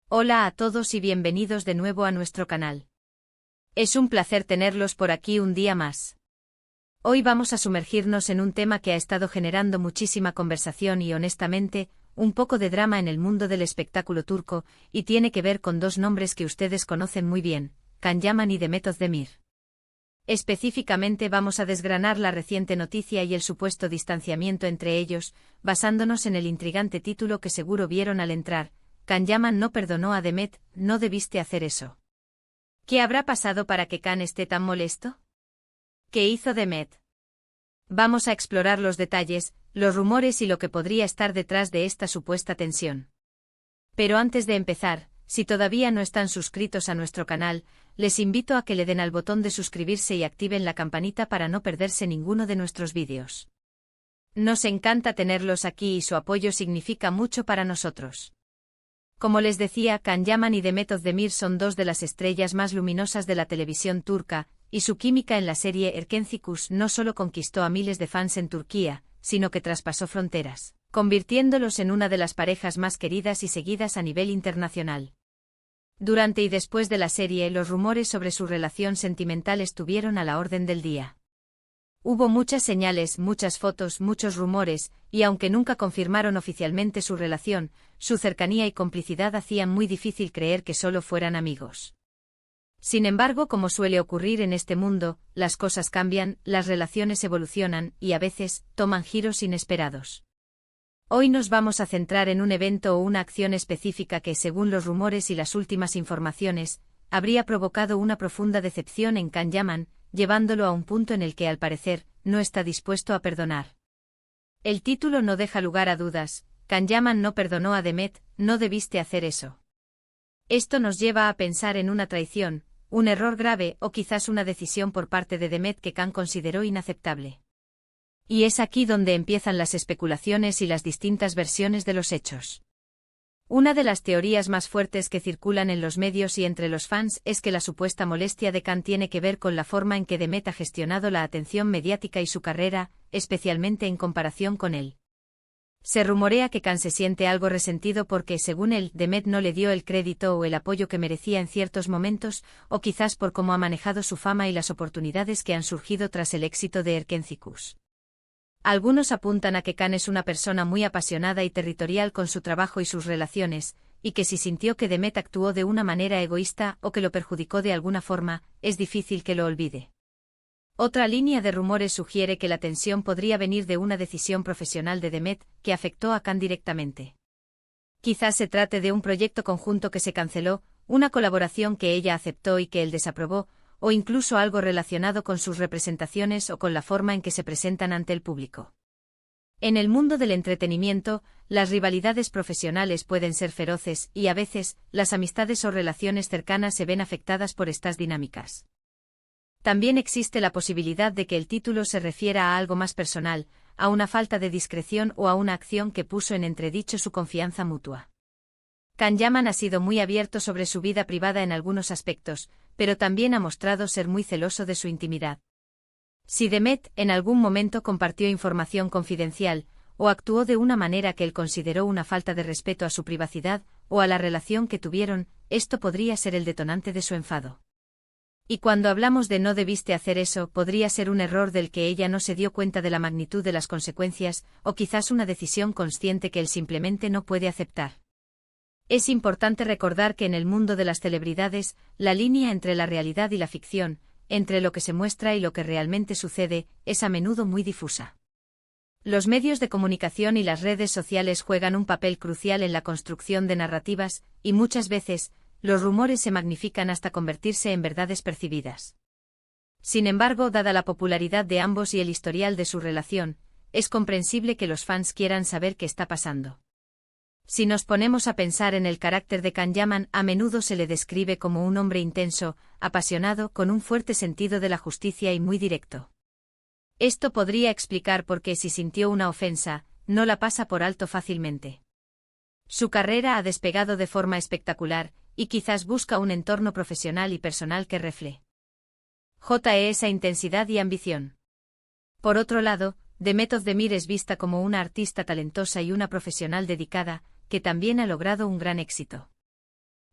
Hola a todos y bienvenidos de nuevo a nuestro canal. Es un placer tenerlos por aquí un día más. Hoy vamos a sumergirnos en un tema que ha estado generando muchísima conversación y honestamente, un poco de drama en el mundo del espectáculo turco, y tiene que ver con dos nombres que ustedes conocen muy bien, Can Yaman y Demet Özdemir. Específicamente vamos a desgranar la reciente noticia y el supuesto distanciamiento entre ellos, basándonos en el intrigante título que seguro vieron al entrar: Can Yaman no perdonó a Demet, no debiste hacer eso. ¿Qué habrá pasado para que Can esté tan molesto? ¿Qué hizo Demet? Vamos a explorar los detalles, los rumores y lo que podría estar detrás de esta supuesta tensión. Pero antes de empezar, si todavía no están suscritos a nuestro canal, les invito a que le den al botón de suscribirse y activen la campanita para no perderse ninguno de nuestros vídeos. Nos encanta tenerlos aquí y su apoyo significa mucho para nosotros. Como les decía, Can Yaman y Demet Özdemir son dos de las estrellas más luminosas de la televisión turca, y su química en la serie Erkencikus no solo conquistó a miles de fans en Turquía, sino que traspasó fronteras, convirtiéndolos en una de las parejas más queridas y seguidas a nivel internacional. Durante y después de la serie, los rumores sobre su relación sentimental estuvieron a la orden del día. Hubo muchas señales, muchas fotos, muchos rumores, y aunque nunca confirmaron oficialmente su relación, su cercanía y complicidad hacían muy difícil creer que solo fueran amigos. Sin embargo, como suele ocurrir en este mundo, las cosas cambian, las relaciones evolucionan, y a veces, toman giros inesperados. Hoy nos vamos a centrar en un evento o una acción específica que, según los rumores y las últimas informaciones, habría provocado una profunda decepción en Can Yaman, llevándolo a un punto en el que, al parecer, no está dispuesto a perdonar. El título no deja lugar a dudas: Can Yaman no perdonó a Demet, no debiste hacer eso. Esto nos lleva a pensar en una traición, un error grave o quizás una decisión por parte de Demet que Can consideró inaceptable. Y es aquí donde empiezan las especulaciones y las distintas versiones de los hechos. Una de las teorías más fuertes que circulan en los medios y entre los fans es que la supuesta molestia de Can tiene que ver con la forma en que Demet ha gestionado la atención mediática y su carrera, especialmente en comparación con él. Se rumorea que Can se siente algo resentido porque, según él, Demet no le dio el crédito o el apoyo que merecía en ciertos momentos, o quizás por cómo ha manejado su fama y las oportunidades que han surgido tras el éxito de Erkencikus. Algunos apuntan a que Can es una persona muy apasionada y territorial con su trabajo y sus relaciones, y que si sintió que Demet actuó de una manera egoísta o que lo perjudicó de alguna forma, es difícil que lo olvide. Otra línea de rumores sugiere que la tensión podría venir de una decisión profesional de Demet, que afectó a Can directamente. Quizás se trate de un proyecto conjunto que se canceló, una colaboración que ella aceptó y que él desaprobó, o incluso algo relacionado con sus representaciones o con la forma en que se presentan ante el público. En el mundo del entretenimiento, las rivalidades profesionales pueden ser feroces y a veces, las amistades o relaciones cercanas se ven afectadas por estas dinámicas. También existe la posibilidad de que el título se refiera a algo más personal, a una falta de discreción o a una acción que puso en entredicho su confianza mutua. Can Yaman ha sido muy abierto sobre su vida privada en algunos aspectos, pero también ha mostrado ser muy celoso de su intimidad. Si Demet en algún momento compartió información confidencial, o actuó de una manera que él consideró una falta de respeto a su privacidad o a la relación que tuvieron, esto podría ser el detonante de su enfado. Y cuando hablamos de no debiste hacer eso, podría ser un error del que ella no se dio cuenta de la magnitud de las consecuencias, o quizás una decisión consciente que él simplemente no puede aceptar. Es importante recordar que en el mundo de las celebridades, la línea entre la realidad y la ficción, entre lo que se muestra y lo que realmente sucede, es a menudo muy difusa. Los medios de comunicación y las redes sociales juegan un papel crucial en la construcción de narrativas, y muchas veces, los rumores se magnifican hasta convertirse en verdades percibidas. Sin embargo, dada la popularidad de ambos y el historial de su relación, es comprensible que los fans quieran saber qué está pasando. Si nos ponemos a pensar en el carácter de Can Yaman, a menudo se le describe como un hombre intenso, apasionado, con un fuerte sentido de la justicia y muy directo. Esto podría explicar por qué, si sintió una ofensa, no la pasa por alto fácilmente. Su carrera ha despegado de forma espectacular, y quizás busca un entorno profesional y personal que refleje esa intensidad y ambición. Por otro lado, Demet Özdemir es vista como una artista talentosa y una profesional dedicada, que también ha logrado un gran éxito.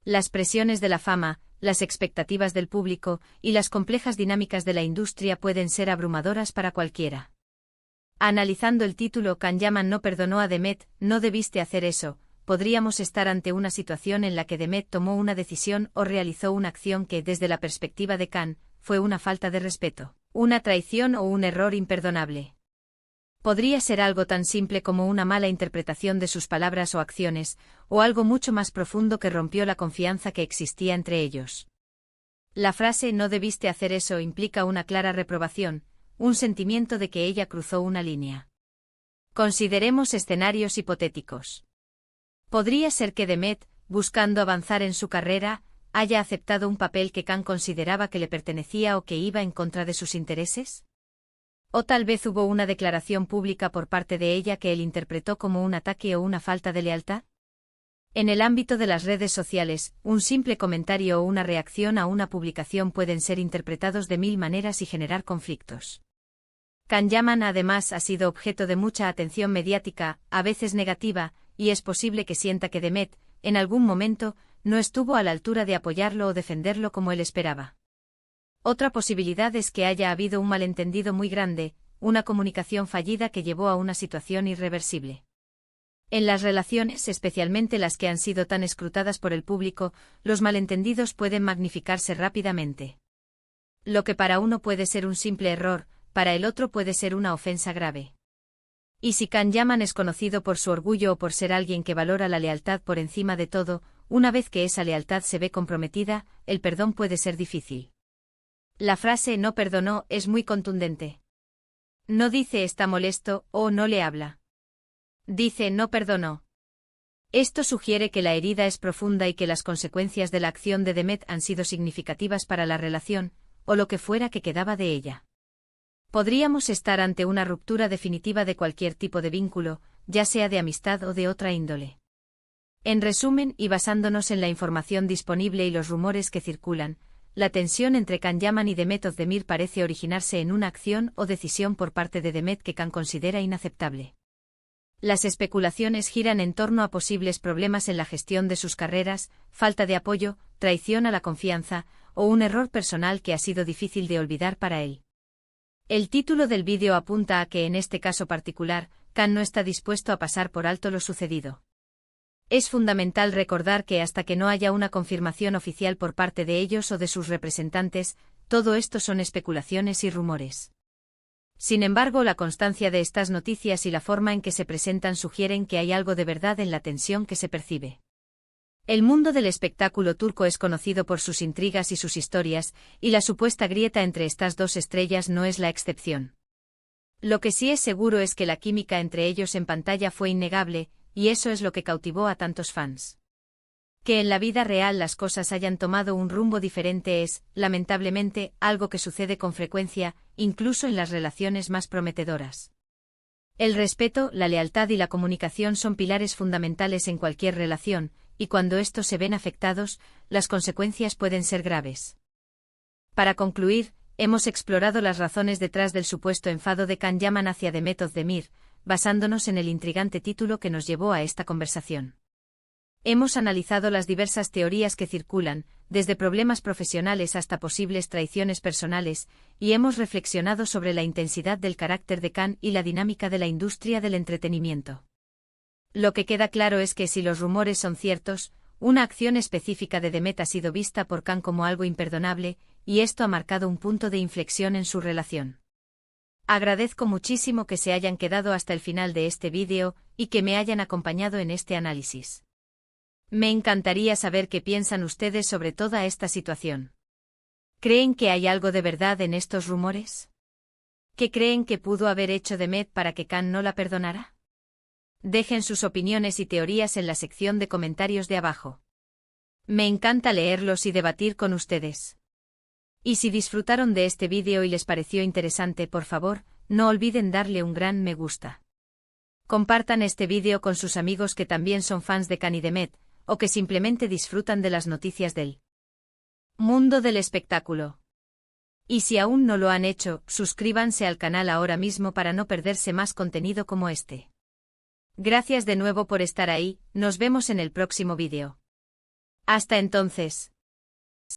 Las presiones de la fama, las expectativas del público y las complejas dinámicas de la industria pueden ser abrumadoras para cualquiera. Analizando el título, Can Yaman no perdonó a Demet, no debiste hacer eso, podríamos estar ante una situación en la que Demet tomó una decisión o realizó una acción que, desde la perspectiva de Can, fue una falta de respeto, una traición o un error imperdonable. Podría ser algo tan simple como una mala interpretación de sus palabras o acciones, o algo mucho más profundo que rompió la confianza que existía entre ellos. La frase "no debiste hacer eso" implica una clara reprobación, un sentimiento de que ella cruzó una línea. Consideremos escenarios hipotéticos. Podría ser que Demet, buscando avanzar en su carrera, haya aceptado un papel que Can consideraba que le pertenecía o que iba en contra de sus intereses. O tal vez hubo una declaración pública por parte de ella que él interpretó como un ataque o una falta de lealtad. En el ámbito de las redes sociales, un simple comentario o una reacción a una publicación pueden ser interpretados de mil maneras y generar conflictos. Can Yaman además ha sido objeto de mucha atención mediática, a veces negativa, y es posible que sienta que Demet, en algún momento, no estuvo a la altura de apoyarlo o defenderlo como él esperaba. Otra posibilidad es que haya habido un malentendido muy grande, una comunicación fallida que llevó a una situación irreversible. En las relaciones, especialmente las que han sido tan escrutadas por el público, los malentendidos pueden magnificarse rápidamente. Lo que para uno puede ser un simple error, para el otro puede ser una ofensa grave. Y si Can Yaman es conocido por su orgullo o por ser alguien que valora la lealtad por encima de todo, una vez que esa lealtad se ve comprometida, el perdón puede ser difícil. La frase "no perdonó" es muy contundente. No dice "está molesto" o "no le habla". Dice "no perdonó". Esto sugiere que la herida es profunda y que las consecuencias de la acción de Demet han sido significativas para la relación, o lo que fuera que quedaba de ella. Podríamos estar ante una ruptura definitiva de cualquier tipo de vínculo, ya sea de amistad o de otra índole. En resumen, y basándonos en la información disponible y los rumores que circulan, la tensión entre Can Yaman y Demet Özdemir parece originarse en una acción o decisión por parte de Demet que Can considera inaceptable. Las especulaciones giran en torno a posibles problemas en la gestión de sus carreras, falta de apoyo, traición a la confianza, o un error personal que ha sido difícil de olvidar para él. El título del vídeo apunta a que en este caso particular, Can no está dispuesto a pasar por alto lo sucedido. Es fundamental recordar que hasta que no haya una confirmación oficial por parte de ellos o de sus representantes, todo esto son especulaciones y rumores. Sin embargo, la constancia de estas noticias y la forma en que se presentan sugieren que hay algo de verdad en la tensión que se percibe. El mundo del espectáculo turco es conocido por sus intrigas y sus historias, y la supuesta grieta entre estas dos estrellas no es la excepción. Lo que sí es seguro es que la química entre ellos en pantalla fue innegable, y eso es lo que cautivó a tantos fans. Que en la vida real las cosas hayan tomado un rumbo diferente es, lamentablemente, algo que sucede con frecuencia, incluso en las relaciones más prometedoras. El respeto, la lealtad y la comunicación son pilares fundamentales en cualquier relación, y cuando estos se ven afectados, las consecuencias pueden ser graves. Para concluir, hemos explorado las razones detrás del supuesto enfado de Can Yaman hacia Demet Özdemir, basándonos en el intrigante título que nos llevó a esta conversación. Hemos analizado las diversas teorías que circulan, desde problemas profesionales hasta posibles traiciones personales, y hemos reflexionado sobre la intensidad del carácter de Can y la dinámica de la industria del entretenimiento. Lo que queda claro es que si los rumores son ciertos, una acción específica de Demet ha sido vista por Can como algo imperdonable, y esto ha marcado un punto de inflexión en su relación. Agradezco muchísimo que se hayan quedado hasta el final de este vídeo, y que me hayan acompañado en este análisis. Me encantaría saber qué piensan ustedes sobre toda esta situación. ¿Creen que hay algo de verdad en estos rumores? ¿Qué creen que pudo haber hecho Demet para que Can no la perdonara? Dejen sus opiniones y teorías en la sección de comentarios de abajo. Me encanta leerlos y debatir con ustedes. Y si disfrutaron de este vídeo y les pareció interesante, por favor, no olviden darle un gran me gusta. Compartan este vídeo con sus amigos que también son fans de Can y Demet, o que simplemente disfrutan de las noticias del mundo del espectáculo. Y si aún no lo han hecho, suscríbanse al canal ahora mismo para no perderse más contenido como este. Gracias de nuevo por estar ahí, nos vemos en el próximo vídeo. Hasta entonces.